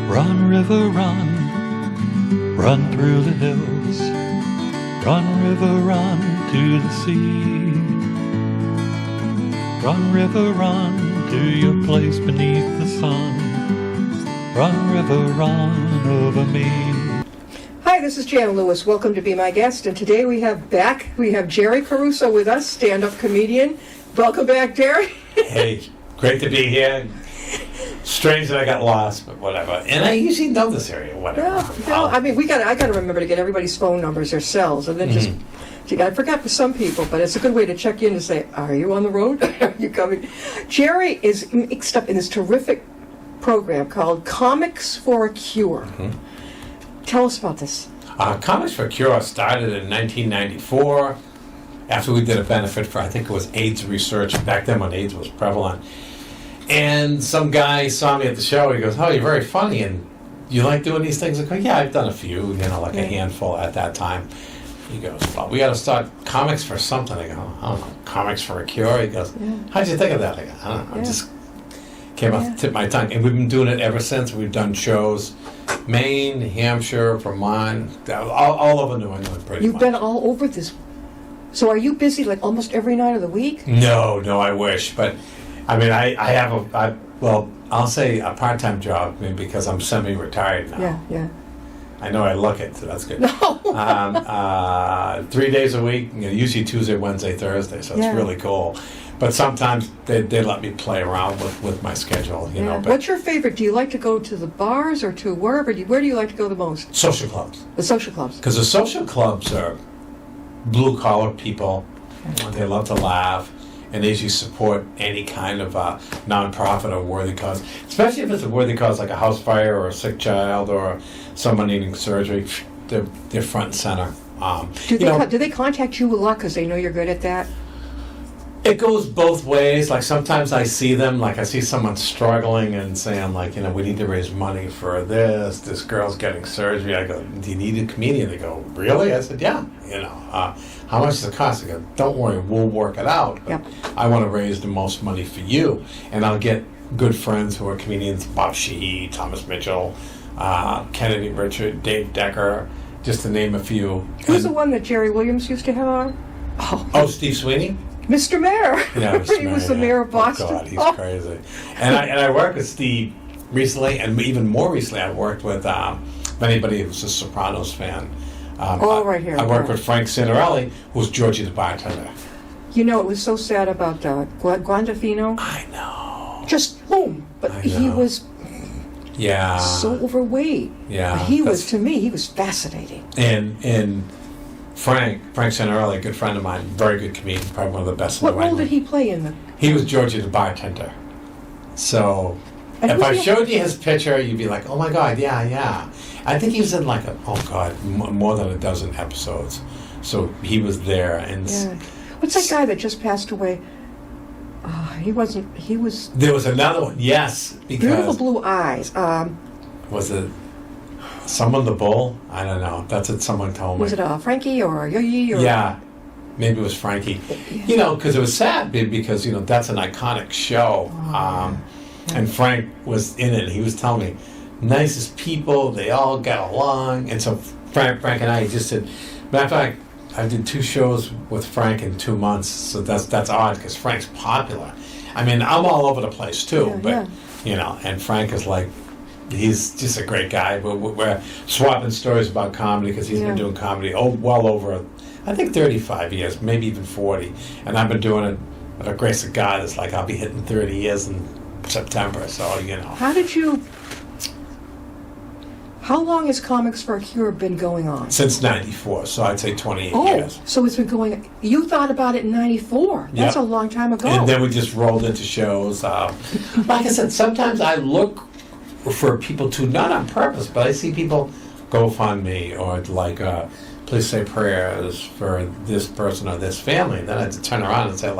Run, river, run, run through the hills. Run, river, run to the sea. Run, river, run to your place beneath the sun. Run, river, run over me. Hi, this is Jan Lewis. Welcome to Be My Guest. And today we have Jerry Caruso with us, stand-up comedian. Welcome back, Jerry. Hey, great to be here. Strange that I got lost, but whatever. And I usually know this area, whatever. I mean, I got to remember to get everybody's phone numbers, their cells, and then I forgot for some people, but it's a good way to check in to say, are you on the road? Are you coming? Jerry is mixed up in this terrific program called Comics for a Cure. Tell us about this. Comics for a Cure started in 1994 after we did a benefit for, I think it was AIDS research, back then when AIDS was prevalent. And some guy saw me at the show. He goes, "Oh, you're very funny, and you like doing these things?" I go, "Yeah, I've done a few, like a handful at that time." He goes, "Well, we got to start comics for something." I go, "I don't know, comics for a cure." He goes, "How'd you think of that?" I go, "I don't know, I just came off the tip of my tongue." And we've been doing it ever since. We've done shows, Maine, Hampshire, Vermont, all over New England, pretty much. You've been all over this. So are you busy like almost every night of the week? No, I wish, but I mean, I have I'll say a part-time job, I mean, because I'm semi-retired now. Yeah. I know I look it, so that's good. No. 3 days a week, usually Tuesday, Wednesday, Thursday, so it's really cool. But sometimes they let me play around with my schedule, you know. But what's your favorite? Do you like to go to the bars or to wherever? Where do you like to go the most? Social clubs. The social clubs. Because the social clubs are blue-collar people. They love to laugh. And they usually support any kind of nonprofit or worthy cause, especially if it's a worthy cause like a house fire or a sick child or someone needing surgery. They're front and center. Do they contact you a lot because they know you're good at that? It goes both ways. Like sometimes I see them, like I see someone struggling and saying, like, we need to raise money for this. This girl's getting surgery. I go, "Do you need a comedian?" They go, "Really?" I said, "Yeah." How much does it cost? I go, "Don't worry, we'll work it out. But I want to raise the most money for you." And I'll get good friends who are comedians, Bob Sheehy, Thomas Mitchell, Kennedy Richard, Dave Decker, just to name a few. Who's the one that Jerry Williams used to have on? Oh, Steve Sweeney? Mr. Mayor. Yeah, He was the mayor of Boston. Oh, God, he's crazy. And I worked with Steve recently, and even more recently, I worked with anybody who's a Sopranos fan. Right here. I worked with Frank Santarelli, who's Georgie the bartender. It was so sad about Guandolfino. I know. Just boom. But he was so overweight. Yeah. But to me, he was fascinating. And Frank Santarelli, a good friend of mine, very good comedian, probably one of the best in the world. What role did he play in the... He was Georgie the bartender. So... if I showed you his picture, you'd be like, "Oh my God, yeah." I think he was in more than a dozen episodes. So he was there. And what's that guy that just passed away? He was... There was another one, yes. Because beautiful blue eyes. Was it someone the Bull? I don't know. That's what someone told me. Was it Frankie or Yogi? Yeah. Maybe it was Frankie. Because it was sad because, that's an iconic show. And Frank was in it. He was telling me, nicest people, they all got along. And so Frank and I just did, matter of fact, I did 2 shows with Frank in 2 months. So that's odd because Frank's popular. I mean, I'm all over the place too, and Frank is like, he's just a great guy. We're swapping stories about comedy because he's been doing comedy well over, I think, 35 years, maybe even 40. And I've been doing it with the grace of God. It's like I'll be hitting 30 years in September, so How long has Comics for a Cure been going on? Since 94, so I'd say 28 years. So it's been going... You thought about it in 94. That's a long time ago. And then we just rolled into shows. Like I said, sometimes I look for people to, not on purpose, but I see people GoFundMe or please say prayers for this person or this family. And then I have to turn around and say,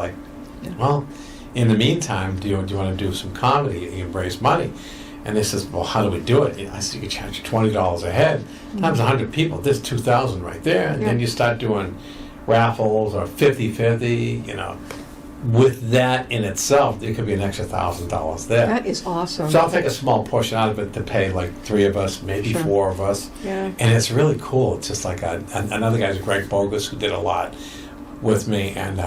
well, in the meantime, do you want to do some comedy? You raise money. And they says, well, how do we do it? I said, you can charge $20 a head. Times 100 people, there's 2,000 right there. And then you start doing raffles or 50-50, with that in itself, there could be an extra $1,000 there. That is awesome. So I'll take a small portion out of it to pay like 3 of us, maybe Sure. 4 of us. Yeah. And it's really cool. It's just like another guy's Greg Bogus who did a lot with me. And,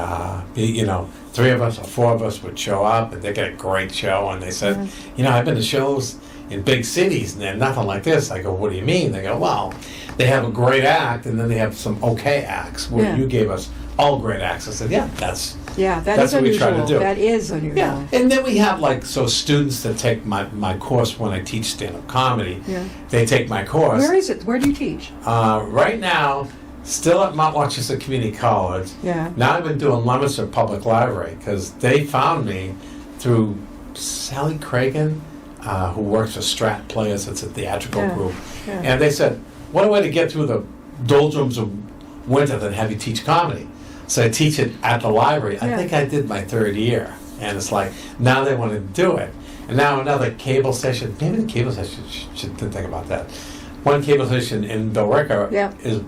3 of us or 4 of us would show up and they get a great show. And they said, I've been to shows in big cities and they're nothing like this. I go, what do you mean? They go, well, they have a great act and then they have some okay acts where you gave us all great acts. I said, that's that's what we unusual. try to do. That is unusual. Yeah, and then we have students that take my course when I teach stand-up comedy. Yeah. They take my course. Where is it? Where do you teach? Right now, still at Mount Rochester Community College. Yeah. Now I've been doing Leominster Public Library because they found me through Sally Cragen, who works for Strat Players. It's a theatrical group. Yeah. And they said, what a way to get through the doldrums of winter than have you teach comedy. So I teach it at the library. I think I did my 3rd year. And it's like, now they want to do it. And now another cable station, maybe the cable station should think about that. One cable station in Billerica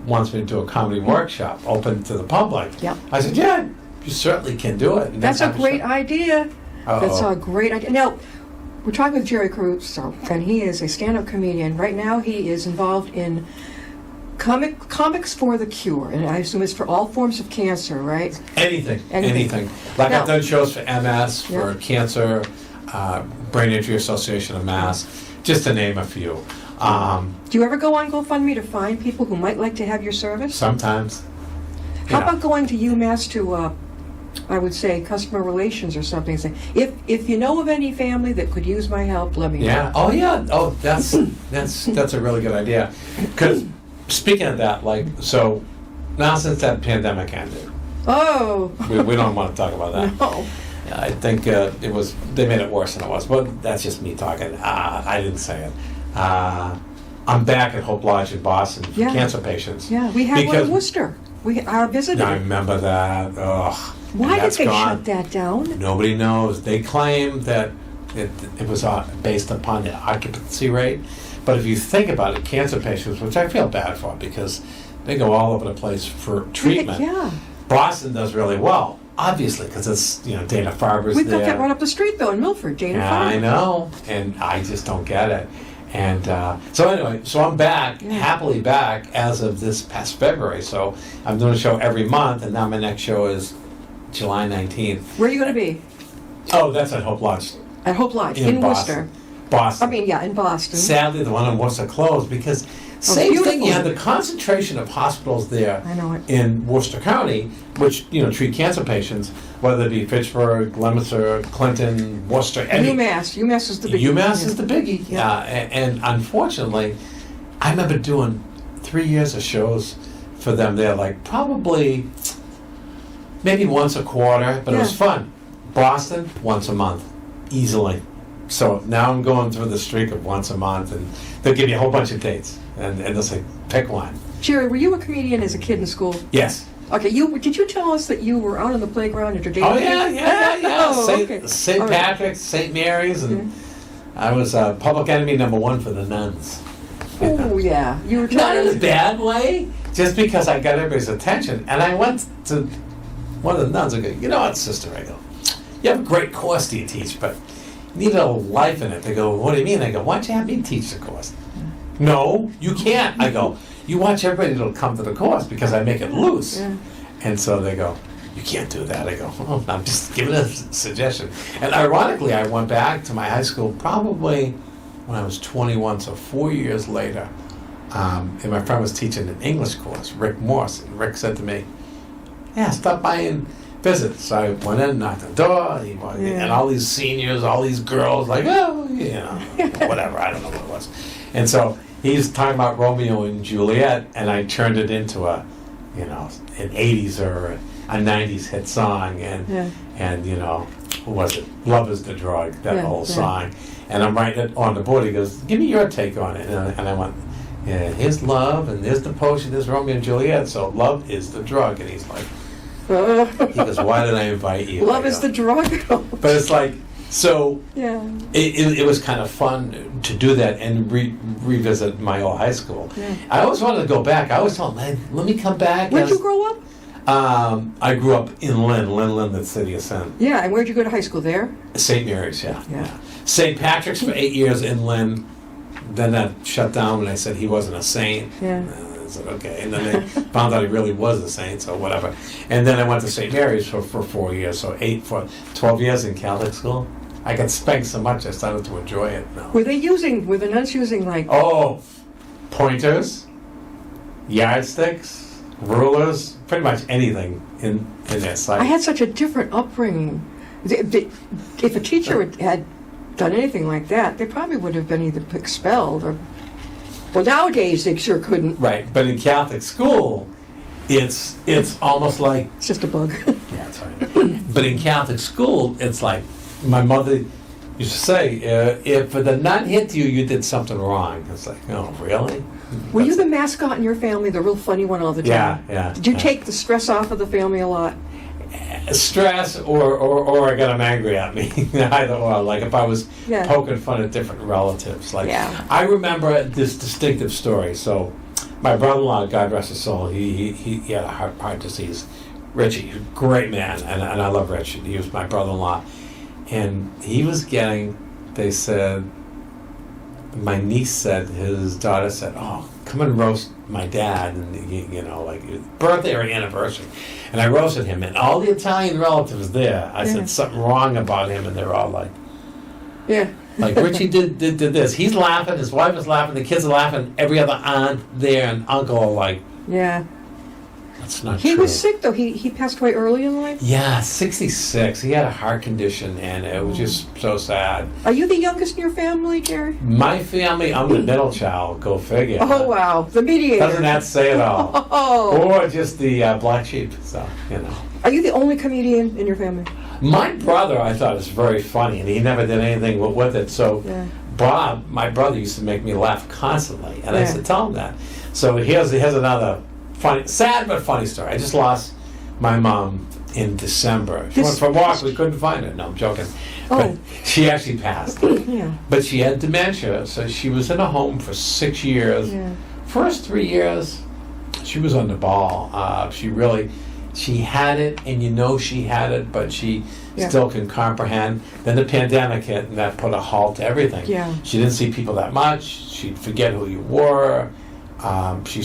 wants me to do a comedy workshop open to the public. Yeah. I said, you certainly can do it. And That's a have great idea. Uh-oh. That's a great idea. Now, we're talking with Jerry Caruso, and he is a stand-up comedian. Right now, he is involved in comics for the cure, and I assume it's for all forms of cancer, right? Anything. Like Now, I've done shows for MS, for Yeah. cancer, Brain Injury Association of Mass, just to name a few. Do you ever go on GoFundMe to find people who might like to have your service? Sometimes. How about going to UMass to, I would say, customer relations or something? Say, if you know of any family that could use my help, let me know. Yeah. Oh, yeah. Oh, that's a really good idea. Because speaking of that, so now since that pandemic ended, Oh. we don't want to talk about that. No. I think they made it worse than it was, but that's just me talking. I didn't say it. I'm back at Hope Lodge in Boston for cancer patients. Yeah, we have one in Worcester. We are visiting. I remember that. Ugh. Why did they gone. shut that down? Nobody knows. They claim that it was based upon the occupancy rate. But if you think about it, cancer patients, which I feel bad for because they go all over the place for treatment. Yeah. Boston does really well, obviously, because it's, Dana Farber's We've there. got that right up the street, though, in Milford, Dana Yeah, Farber. I know, and I just don't get it. And so anyway, I'm back, happily back as of this past February. So I'm doing a show every month, and now my next show is July 19th. Where are you going to be? Oh, that's at Hope Lodge. At Hope Lodge, in Worcester. Boston. In Boston. Sadly, the one in Worcester closed because same thing. beautiful. You have the concentration of hospitals there I know it. in Worcester County, which treat cancer patients, whether it be Fitchburg, Leominster, Clinton, Worcester. UMass is the big UMass is the biggie. Yeah. And unfortunately, I remember doing 3 years of shows for them there, like probably maybe once a quarter, but it was fun. Boston, once a month, easily. So now I'm going through the streak of once a month, and they'll give you a whole bunch of dates, and they'll say, pick one. Jerry, were you a comedian as a kid in school? Yes. Okay, did you tell us that you were out on the playground at your Oh, daycare? yeah. Oh, St. okay. St. All right. Patrick's, St. Mary's, and I was public enemy number 1 for the nuns. Oh, yeah. You were Not in a trying to... bad way, just because I got everybody's attention. And I went to one of the nuns and go, you know what, sister? I go, you have a great course do you teach, but you need a little life in it. They go, what do you mean? I go, why don't you have me teach the course? No, you can't. I go, you watch everybody that'll come to the course because I make it loose. Yeah. And so they go, you can't do that. I go, oh, I'm just giving a suggestion. And ironically, I went back to my high school probably when I was 21, so 4 years later. And my friend was teaching an English course, Rick Morse. And Rick said to me, yeah, stop by and visit. So I went in, knocked on the door, and all these seniors, all these girls, like, oh, whatever, I don't know what it was. And so he's talking about Romeo and Juliet, and I turned it into an 80s or a 90s hit song, and who was it? Love is the Drug, that whole song. And I'm writing it on the board. He goes, give me your take on it. And I went, yeah, here's love, and there's the potion, there's Romeo and Juliet, so love is the drug. And he's like, he goes, why did I invite you? Love is the drug. But it's like, so Yeah. it was kind of fun to do that and revisit my old high school. Yeah. I always wanted to go back. I always told him, let me come back. Where'd you grow up? I grew up in Lynn, the city of Sin. Yeah, and where'd you go to high school there? St. Mary's, yeah. Yeah. St. Patrick's for 8 years in Lynn. Then that shut down when they said he wasn't a saint. Yeah. I said, okay. And then they found out he really was a saint, so whatever. And then I went to St. Mary's for 4 years, so 12 years in Catholic school. I got spanked so much I started to enjoy it now. Were the nuns using like... Oh, pointers, yardsticks, rulers, pretty much anything in their sight. I had such a different upbringing. If a teacher had done anything like that, they probably would have been either expelled or... Well, nowadays they sure couldn't. Right, but in Catholic school, it's almost like... It's just a bug. Yeah, that's right. But in Catholic school, it's like, my mother used to say, if the nun hit you, you did something wrong. It's like, oh, really? Were you the mascot in your family, the real funny one all the time? Yeah. Did you take the stress off of the family a lot? Stress or I got them angry at me. Either or. Like if I was poking fun at different relatives. Like I remember this distinctive story. So my brother-in-law, God rest his soul, he had a heart disease. Richie, great man, and I love Richie. He was my brother-in-law. And he was getting, they said, my niece said, his daughter said, oh, come and roast my dad, and you know, like birthday or anniversary. And I roasted him, and all the Italian relatives there, I said something wrong about him, and they're all like, like Richie did this. He's laughing, his wife is laughing, the kids are laughing, every other aunt there and uncle are like, that's not true. He was sick, though. He passed away early in life? Yeah, 66. He had a heart condition, and it was just so sad. Are you the youngest in your family, Jerry? My family, I'm the middle child. Go figure. Oh, wow. The mediator. Doesn't that say it all? Or just the black sheep, so, you know. Are you the only comedian in your family? My brother, I thought, was very funny, and he never did anything with it. So Bob, my brother, used to make me laugh constantly, and I used to tell him that. So here's another funny, sad but funny story. I just lost my mom in December. She went for a walk. We couldn't find her. No, I'm joking. But she actually passed. But she had dementia, so she was in a home for 6 years. First 3 years, she was on the ball. She had it, and you know she had it, but she still can comprehend. Then the pandemic hit, and that put a halt to everything. She didn't see people that much. She'd forget who you were. She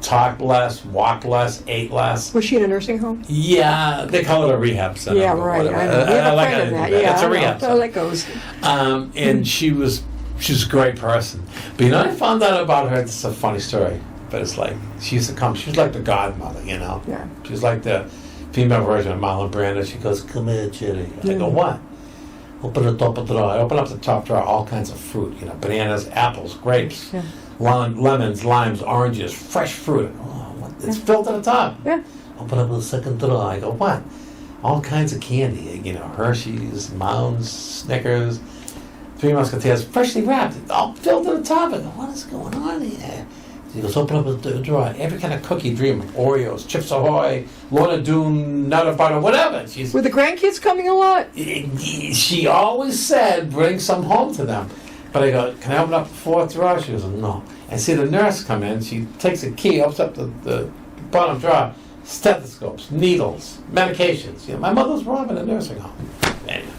talked less, walked less, ate less. Was she in a nursing home? Yeah, they call it a rehab center. Yeah, right. I know. We have a friend of that. It's a rehab center. So that goes. And she was a great person. But you know, I found out about her. It's a funny story. But it's like, she used to come, she was like the godmother, you know? She was like the female version of Marlon Brando. She goes, come here, Jerry. I go, what? Open the top of the drawer. I open up the top drawer, all kinds of fruit, you know, bananas, apples, grapes, lemons, limes, oranges, fresh fruit. Oh, what? It's filled to the top. Open up the second drawer. I go, what? All kinds of candy, you know, Hershey's, Mounds, Snickers, Three Musketeers, freshly wrapped, all filled to the top. I go, what is going on here? He goes, open up the drawer. Every kind of cookie dream. Oreos, Chips Ahoy, Lorna Doone, Nutter Butter, whatever. Were the grandkids coming a lot? She always said, bring some home to them. But I go, can I open up the fourth drawer? She goes, no. And see the nurse come in. She takes a key, opens up the bottom drawer. Stethoscopes, needles, medications. You know, my mother was robbing a nursing home. Anyway,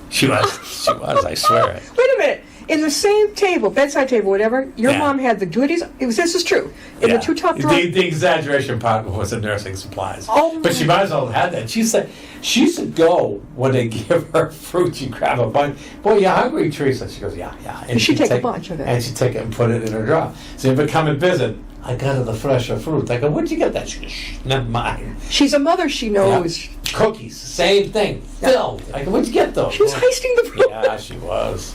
she was, I swear it. Wait a minute. In the same table, bedside table, whatever, your mom had the goodies. This is true. In the two top drawers. The exaggeration part was the nursing supplies. But she might as well have had that. She said she used to go when they give her fruit. She'd grab a bunch. Boy, you're hungry, Teresa. She goes, yeah. And she'd take a bunch of it. And she'd take it and put it in her drawer. So if they come and visit, I got her the fresher fruit. I go, where'd you get that? She goes, shh, never mind. She's a mother. She knows. Cookies, same thing. Filled. I go, where'd you get those? She was heisting the fruit. Yeah, she was.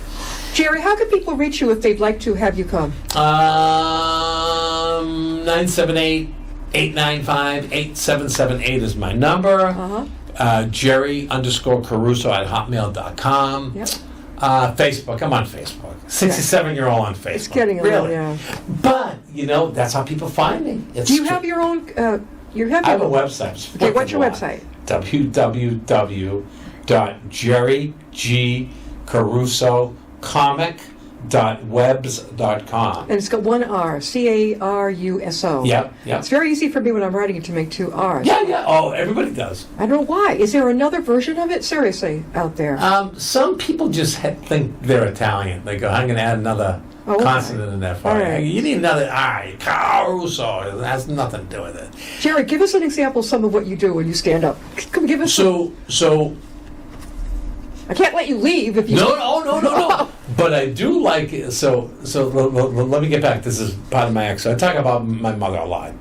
Jerry, how can people reach you if they'd like to have you come? 978-895-8778 is my number. Jerry_Caruso at hotmail.com. Facebook. I'm on Facebook. 67-year-old on Facebook. It's getting a little, But, you know, that's how people find me. Do you have your own... I have a website. Okay, what's your website? www.jerrygcarusocomic.com. Frank.webs.com. And it's got one R, Caruso. Yep. It's very easy for me when I'm writing it to make two R's. Yeah. Oh, everybody does. I don't know why. Is there another version of it, seriously, out there? Some people just think they're Italian. They go, I'm going to add another consonant in there for you. Right. You need another I. Caruso. It has nothing to do with it. Jerry, give us an example of some of what you do when you stand up. Come give us So I can't let you leave if you... No. But I do like it. So let me get back. This is part of my ex. I talk about my mother a lot.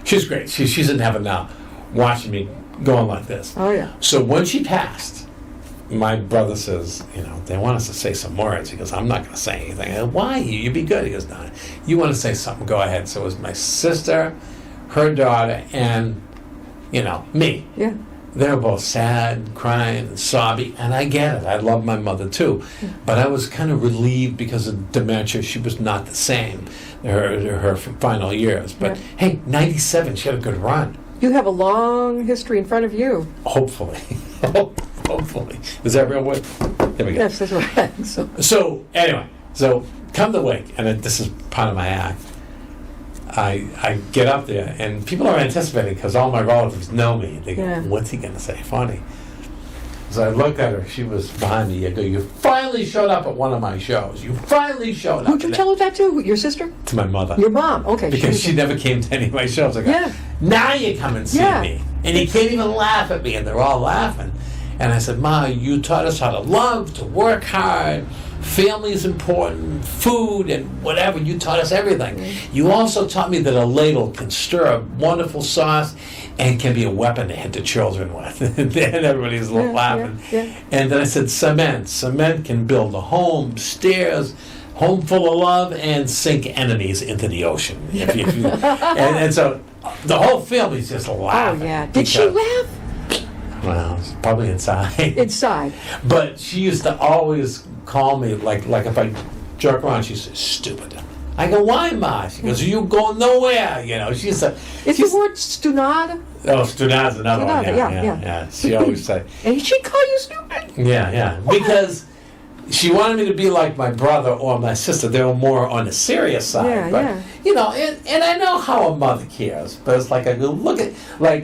She's great. She's in heaven now, watching me going like this. Oh, yeah. So when she passed, my brother says, they want us to say some words. He goes, I'm not going to say anything. I go, why? You'd be good. He goes, no, you want to say something, go ahead. So it was my sister, her daughter, and, me. Yeah. They were both sad, crying, and sobbing, and I get it. I love my mother too, but I was kind of relieved because of dementia. She was not the same her final years. But hey, 97, she had a good run. You have a long history in front of you. Hopefully, hopefully. Is that real word? Here we go. Yes, that's right. So anyway, come the wake, and this is part of my act. I get up there, and people are anticipating because all my relatives know me. They go, what's he going to say funny? So I looked at her. She was behind me. I go, you finally showed up at one of my shows. You finally showed up. Who'd you tell her that to? Your sister? To my mother. Your mom? Okay. Because she never came to any of my shows. I go, now you come and see me. And you can't even laugh at me. And they're all laughing. And I said, Ma, you taught us how to love, to work hard. Family is important, food, and whatever. You taught us everything. You also taught me that a ladle can stir a wonderful sauce and can be a weapon to hit the children with. And then everybody's laughing. And then I said, cement. Cement can build a home, stairs, home full of love, and sink enemies into the ocean. And so the whole family's just laughing. Oh, yeah. Did she laugh? Well, probably inside. Inside. But she used to always call me, like if I jerk around, she says, stupid. I go, why, Ma? She goes, you go nowhere. She's a... Is the word stunada? Oh, stunada's another one. Yeah. She always say. And she'd call you stupid? Yeah. Because she wanted me to be like my brother or my sister. They were more on the serious side. And I know how a mother cares. But it's like, I go, look at...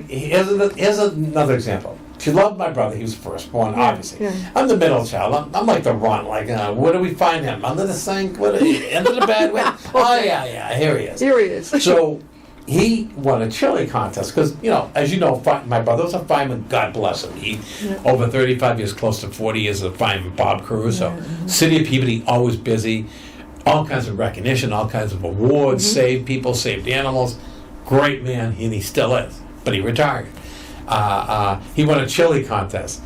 here's another example. She loved my brother. He was firstborn, obviously. I'm the middle child. I'm like the runt. Where do we find him? Under the sink? Under the bed? Oh, yeah. Here he is. So he won a chili contest because, as you know, my brother was a fireman. God bless him. He, over 35 years, close to 40 years as a fireman, Bob Caruso. City of Peabody, always busy. All kinds of recognition, all kinds of awards, saved people, saved animals. Great man, and he still is. But he retired. He won a chili contest.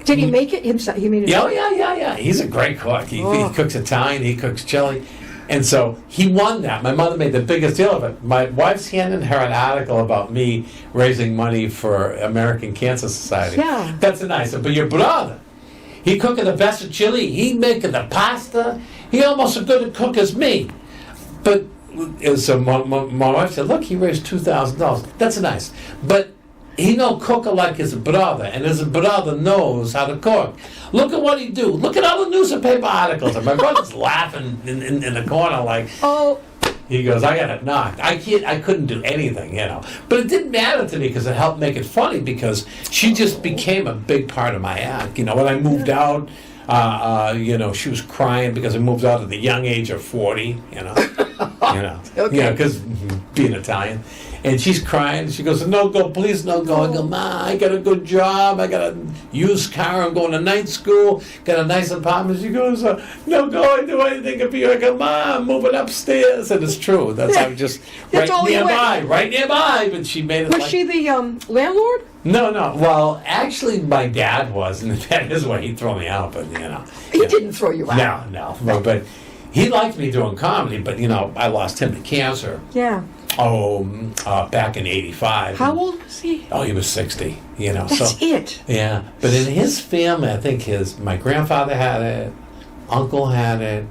Did he make it himself? He made it. Yeah. He's a great cook. He cooks Italian. He cooks chili, and so he won that. My mother made the biggest deal of it. My wife's handing her an article about me raising money for American Cancer Society. Yeah, that's nice. But your brother, he cooking the best of chili. He making the pasta. He almost as good a cook as me. But so my wife said, "Look, he raised $2,000. That's nice." But he no cook like his brother, and his brother knows how to cook. Look at what he do. Look at all the newspaper articles. And my brother's laughing in the corner like, oh. He goes, I got it knocked. I couldn't do anything, But it didn't matter to me because it helped make it funny because she just became a big part of my act. When I moved out, she was crying because I moved out at the young age of 40, because being Italian. And she's crying. She goes, no go, please no go. I go, Ma, I got a good job. I got a used car. I'm going to night school. Got a nice apartment. She goes, no go, I do anything for you. I go, Ma, I'm moving upstairs. And it's true. I'm just right nearby. But she made it Was she the landlord? No. Well, actually, my dad was. And that is why he threw me out. But, He didn't throw you out. No. But he liked me doing comedy. But, I lost him to cancer. Yeah. Back in '85. How old was he? Oh, he was 60. That's it. Yeah, but in his family, I think my grandfather had it, uncle had it,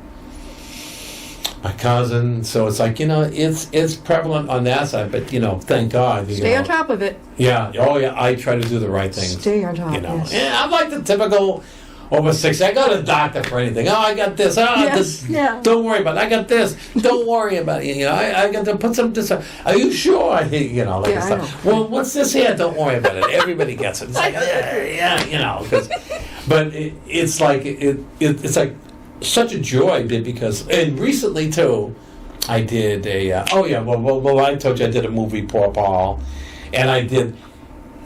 my cousin. So it's like it's prevalent on that side. But thank God. Stay on top of it. Yeah. Oh yeah. I try to do the right things. Stay on top. Yes. Yeah, I'm like the typical over 60. I go to the doctor for anything. Oh, I got this. Oh, Yes, this. yeah. Don't worry about it. I got this. Don't worry about it. You know, I got to put some this. Are you sure? You know, like Yeah, I stuff. know. Well, what's this here? Don't worry about it. Everybody gets it. It's like, yeah, you know. But it's like it's like such a joy because and recently too, I did a well I told you I did a movie Poor Paul, and I did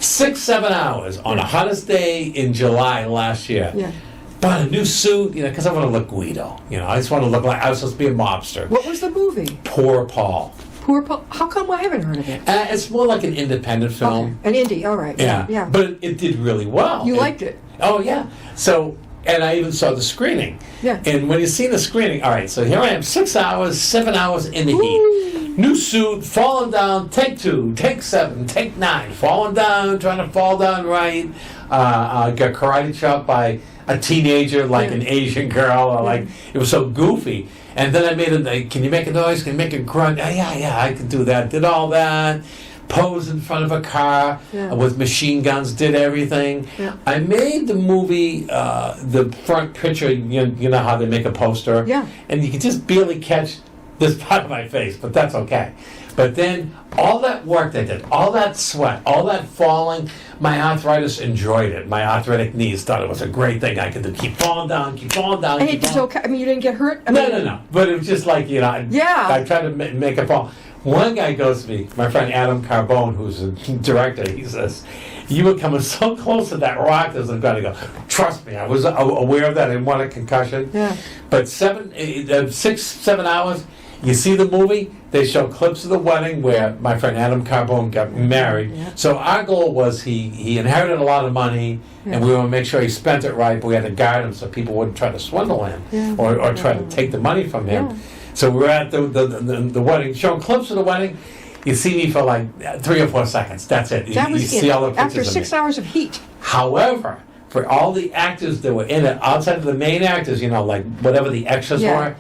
6-7 hours on the hottest day in July last year. Yeah. Bought a new suit, you know, because I want to look Guido. You know, I just want to look like I was supposed to be a mobster. What was the movie? Poor Paul. Poor Paul. How come I haven't heard of it? It's more like an independent film. Okay. An indie, all right. Yeah. Yeah. But it did really well. You liked it? Oh, yeah. So, and I even saw the screening. Yeah. And when you see the screening, all right, so here I am, 6 hours, 7 hours in the heat. New suit, falling down, take 2, take 7, take 9, falling down, trying to fall down right. Got karate chopped by a teenager, like an Asian girl, or like, it was so goofy. And then I made it, like, can you make a noise? Can you make a grunt? Yeah, I can do that. Did all that. Posed in front of a car with machine guns, did everything. Yeah. I made the movie, the front picture, you know how they make a poster? Yeah. And you can just barely catch this part of my face, but that's okay. But then all that work they did, all that sweat, all that falling, my arthritis enjoyed it. My arthritic knees thought it was a great thing I could do. Keep falling down, keep falling down. And keep it's falling. okay. I mean, you didn't get hurt? I No, mean, no. But it was just like, you know, I tried to make a fall. One guy goes to me, my friend Adam Carbone, who's a director, he says, you were coming so close to that rock, there's a guy to go, trust me, I was aware of that, I didn't want a concussion. Yeah. But 6, 7 hours, you see the movie, they show clips of the wedding where my friend Adam Carbone got married. Yeah. So our goal was he inherited a lot of money, and we want to make sure he spent it right, but we had to guide him so people wouldn't try to swindle him or try to take the money from him. Yeah. So we're at the wedding, showing clips of the wedding. You see me for like 3 or 4 seconds. That's it. That you was see all the pictures after of 6 me. hours of heat. However, for all the actors that were in it, outside of the main actors, you know, like whatever the extras were,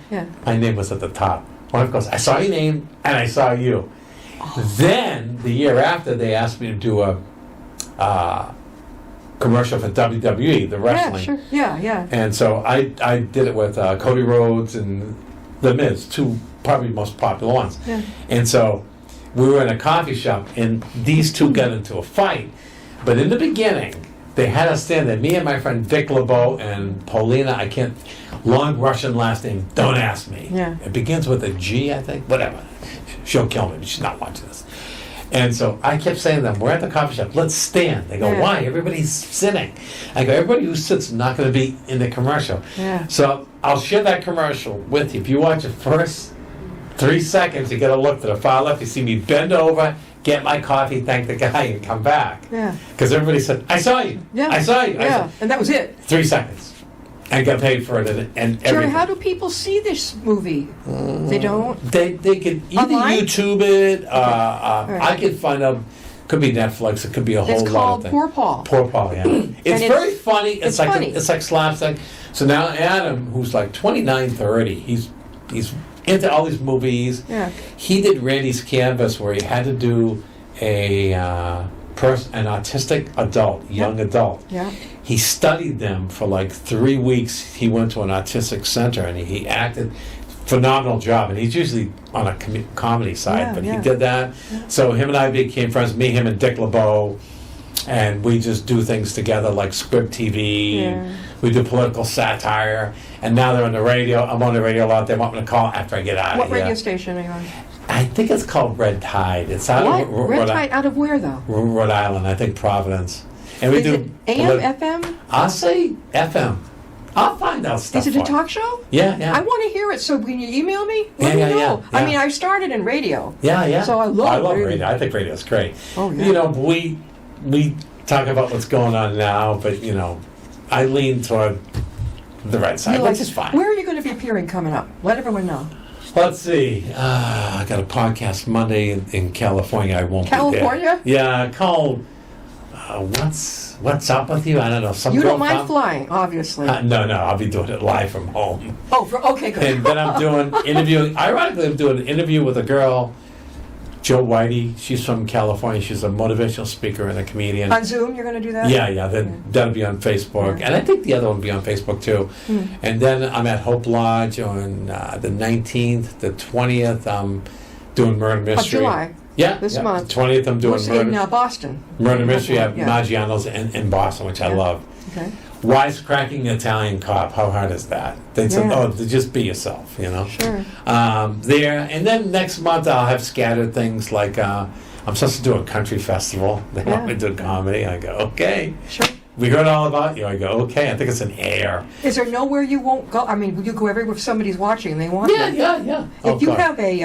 my name was at the top. One goes, I saw your name and I saw you. Then the year after, they asked me to do a commercial for WWE, the wrestling. Yeah, sure. Yeah. And so I did it with Cody Rhodes and The Miz, 2 probably most popular ones. Yeah. And so we were in a coffee shop, and these 2 got into a fight. But in the beginning, they had us stand there, me and my friend Vic LeBeau and Paulina, long Russian last name, don't ask me. Yeah. It begins with a G, I think, whatever. She'll kill me, she's not watching this. And so I kept saying to them, we're at the coffee shop, let's stand. They go, why? Everybody's sitting. I go, everybody who sits is not going to be in the commercial. Yeah. So I'll share that commercial with you. If you watch the first 3 seconds, you get a look to the far left, you see me bend over, get my coffee, thank the guy, and come back. Yeah. Because everybody said, I saw you. Yeah. I saw you. Yeah. And that was it. 3 seconds. I got paid for it and Jerry, everything. how do people see this movie? They don't? They could either Online? YouTube it. I could find out. Could be Netflix. It could be a whole It's lot of called things. Poor Paul. Poor Paul. Yeah. It's very funny. it's funny. It's like slapstick. So now Adam, who's like 29, 30, he's into all these movies. Yeah. He did Randy's Canvas, where he had to do an autistic adult, young adult. Yeah. He studied them for like 3 weeks. He went to an autistic center and he acted. Phenomenal job, and he's usually on a comedy side, but he did that. Yeah. So him and I became friends. Me, him, and Dick LeBeau, and we just do things together like Script TV. Yeah. We do political satire, and now they're on the radio. I'm on the radio a lot. They want me to call after I get out What of here. radio station are you on? I think it's called Red Tide. It's out of Red Tide out of where, though? Rhode Island, I think Providence. And we Is do it AM, FM? I'll say FM. I'll find out stuff. Is it a for you. talk show? Yeah. I want to hear it, so can you email me? Let me know. Yeah. I mean, I started in radio. Yeah. So I love radio. I think radio's great. Oh, yeah. You know, we talk about what's going on now, but, you know, I lean toward the right side, which is fine. Where are you going to be appearing coming up? Let everyone know. Let's see. I got a podcast Monday in California. I won't California? be there. Yeah, called What's Up With You? I don't know. You don't mind flying, obviously. No, I'll be doing it live from home. Oh, okay, good. And then I'm doing interviewing. Ironically, I'm doing an interview with a girl Joe Whitey, she's from California. She's a motivational speaker and a comedian. On Zoom, you're going to do that? Yeah. That'll be on Facebook. And I think the other one will be on Facebook too. And then I'm at Hope Lodge on the 19th, the 20th. I'm doing Murder Mystery. Of July. Yeah. This month. The 20th, I'm doing in Boston. Murder Mystery at Yeah. Maggiano's in Boston, which I love. Okay. Wisecracking Italian Cop. How hard is that? They said, just be yourself, Sure. There. And then next month I'll have scattered things like I'm supposed to do a country festival. They want me to do comedy. I go, okay. Sure. We heard all about you. I go, okay. I think it's an air. Is there nowhere you won't go? I mean, you go everywhere if somebody's watching and they want you. Yeah. If you have a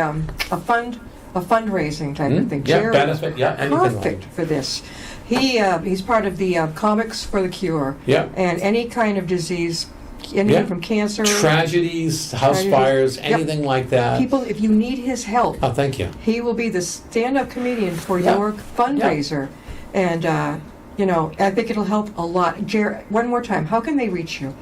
fundraising type of thing, Yeah, benefit, anything perfect for this. He's part of the Comics for the Cure. Yeah. And any kind of disease, anything from cancer, tragedies, house fires, anything like that. People, if you need his help, oh, thank you. he will be the stand-up comedian for your fundraiser, and I think it'll help a lot. Jerry, one more time, how can they reach you?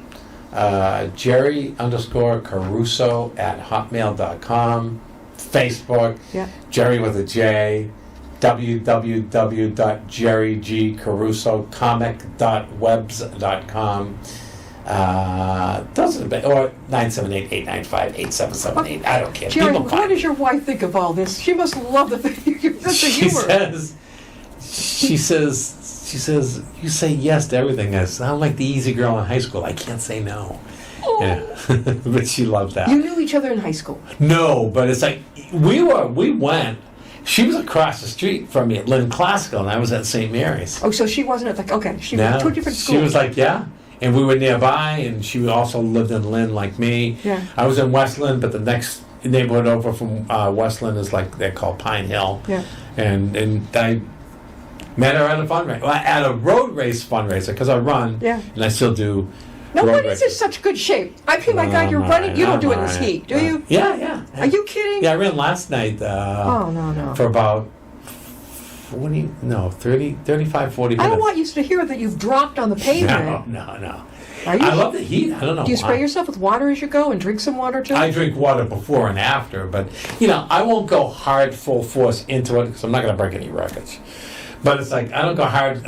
Jerry_Caruso at hotmail.com, Facebook, Jerry with a J, www.jerrygcarusocomic.webs.com. Those are the best, or 978-895-8778. I don't care. Jerry, what does your wife think of all this? She must love the humor. She says, you say yes to everything. I sound like the easy girl in high school. I can't say no. Oh. Yeah. But she loved that. You knew each other in high school? No, but it's like, we went. She was across the street from me at Lynn Classical, and I was at St. Mary's. Oh, so she wasn't at she was two different schools. She was like, and we were nearby, and she also lived in Lynn like me. Yeah. I was in West Lynn, but the next neighborhood over from West Lynn is like, they're called Pine Hill. Yeah. And I met her at a fundraiser, at a road race fundraiser, because I run, and I still do. Nobody's in such good shape. I mean, my God, you're running. You don't do it in this heat, do you? Yeah. Are you kidding? Yeah, I ran last night. No. For about 35, 40 minutes. I don't want you to hear that you've dropped on the pavement. No. I love the heat. I don't know. Do you spray yourself with water as you go and drink some water too? I drink water before and after, but I won't go hard, full force into it because I'm not going to break any records. But it's like I don't go hard.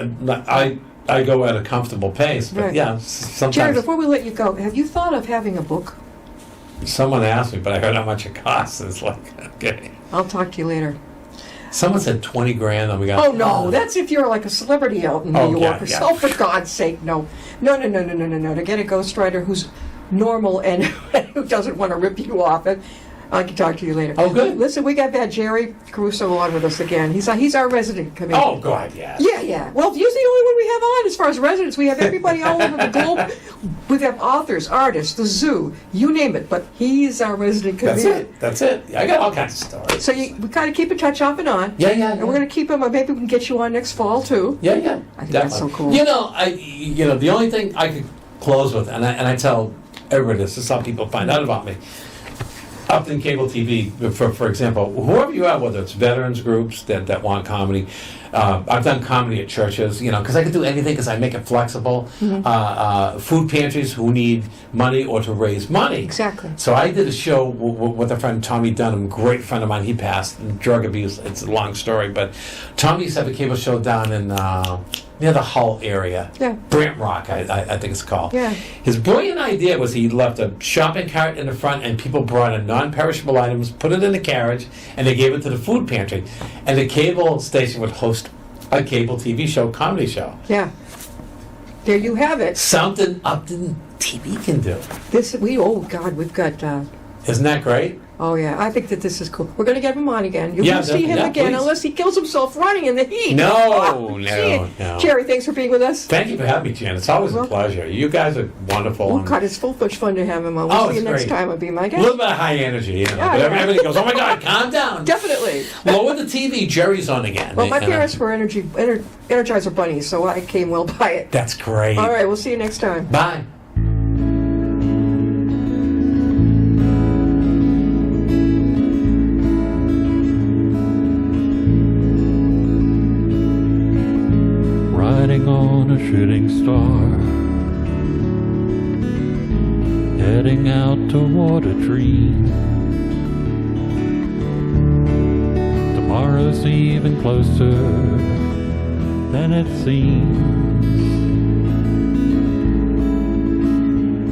I go at a comfortable pace, but sometimes. Jerry, before we let you go, have you thought of having a book? Someone asked me, but I heard how much it costs. It's like, okay. I'll talk to you later. Someone said $20,000 and we got. Oh no, that's if you're like a celebrity out in New York. Yeah. Oh, for God's sake, no. To get a ghostwriter who's normal and who doesn't want to rip you off it. I can talk to you later. Oh, good. Listen, we got that Jerry Caruso on with us again. He's our resident comedian. Oh, God, yeah. Yeah. Well, he's the only one we have on as far as residents. We have everybody all over the globe. We have authors, artists, the zoo, you name it. But he's our resident comedian. That's it. I got all kinds of stories. So we kind of keep in touch off and on. Yeah. And we're going to keep him. Maybe we can get you on next fall too. Yeah. I think definitely. that's so cool. The only thing I could close with, and I tell everybody this is how people find out about me. Upton Cable TV, for example, whoever you are, whether it's veterans groups that want comedy, I've done comedy at churches, because I can do anything because I make it flexible. Food pantries who need money or to raise money. Exactly. So I did a show with a friend, Tommy Dunham, great friend of mine. He passed, drug abuse. It's a long story, but Tommy used to have a cable show down in near the Hull area. Yeah. Brant Rock, I think it's called. Yeah. His brilliant idea was he left a shopping cart in the front and people brought in non-perishable items, put it in the carriage, and they gave it to the food pantry. And the cable station would host a cable TV show, comedy show. Yeah. There you have it. Something Upton TV can do. We've got... Isn't that great? Oh, yeah. I think that this is cool. We're going to get him on again. You Yeah, won't see him again please. unless he kills himself running in the heat. No. Jerry, thanks for being with us. Thank you for having me, Jan. It's always a pleasure. You guys are wonderful. Oh, God, it's full much fun to have him on. We'll see you next time. I'll be my A guest. little bit of high energy, but everybody goes, oh my God, calm down. Definitely. Lower the TV, Jerry's on again. Well, my parents were Energizer bunnies, so I came well by it. That's great. All right, we'll see you next time. Bye. Riding on a shooting star, heading out toward a dream. Tomorrow even closer than it seemed.